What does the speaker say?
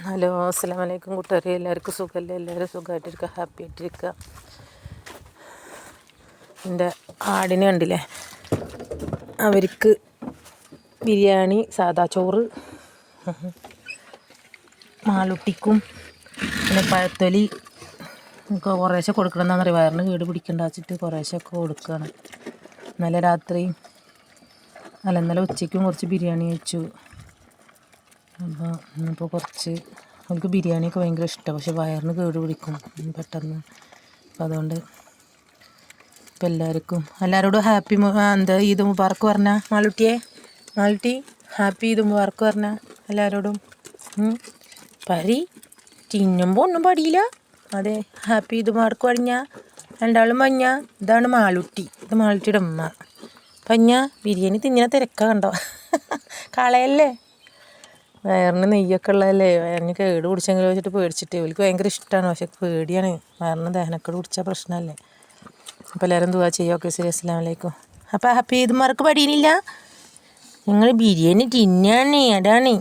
Hello, അസ്സലാമു അലൈക്കും കൂട്ടുകാരെ. എല്ലാവർക്കും സുഖമല്ലേ? എല്ലാവരും സുഖമായിട്ടിരിക്കുക, ഹാപ്പി ആയിട്ടിരിക്കുക. എൻ്റെ ആടിനെ കണ്ടില്ലേ, അവർക്ക് ബിരിയാണി, സാദാ ചോറ്, മാളുട്ടിക്കും പിന്നെ പഴത്തൊലി ഒക്കെ കുറേശ്ശെ കൊടുക്കണമെന്നാണ് പറയുക. വയറിന് കേട് പിടിക്കണ്ട വെച്ചിട്ട് കുറേശ്ശെയൊക്കെ കൊടുക്കുകയാണ്. ഇന്നലെ ഉച്ചയ്ക്കും കുറച്ച് ബിരിയാണി കഴിച്ചു. അപ്പോൾ ഇന്നിപ്പോൾ കുറച്ച് അവർക്ക് ബിരിയാണിയൊക്കെ ഭയങ്കര ഇഷ്ടമാണ്. പക്ഷെ വയറിന് കേട് പിടിക്കും പെട്ടെന്ന്. അപ്പോൾ അതുകൊണ്ട് ഇപ്പം എല്ലാവരോടും ഹാപ്പി ഈദ് മുബാറക്ക് പറഞ്ഞാൽ മാളുട്ടി ഹാപ്പി ഈദ് മുബാറക്ക് പറഞ്ഞാൽ എല്ലാവരോടും. തിന്നുമ്പോൾ ഒന്നും പടിയില്ല. അതെ, ഹാപ്പി ഈദ് മുബാറക്ക് പറഞ്ഞാൽ രണ്ടാളും പഞ്ഞ. ഇതാണ് മാളുട്ടി, ഇത് മാളുട്ടിയുടെ ഉമ്മ. പഞ്ഞ ബിരിയാണി തിന്നണ തിരക്കാ കണ്ടോ, കളയല്ലേ. വയറിന് നെയ്യൊക്കെ ഉള്ളതല്ലേ, വയറിന് കേട് പിടിച്ചെങ്കിലും വെച്ചിട്ട് പേടിച്ചിട്ട്. അവർക്ക് ഭയങ്കര ഇഷ്ടമാണ്, പക്ഷെ പേടിയാണ്. വയറിന് ദഹനക്കേട് പിടിച്ചാൽ പ്രശ്നമല്ലേ. അപ്പോൾ എല്ലാവരും ദുആ ചെയ്യുക. ഓക്കെ, ശരി, അസ്സലാമു അലൈക്കും. അപ്പോൾ ഹാപ്പി ഈദ് മുബാറക്ക് പടിയുന്നില്ല, നിങ്ങൾ ബിരിയാണി തിന്നാണ്, അതാണ്.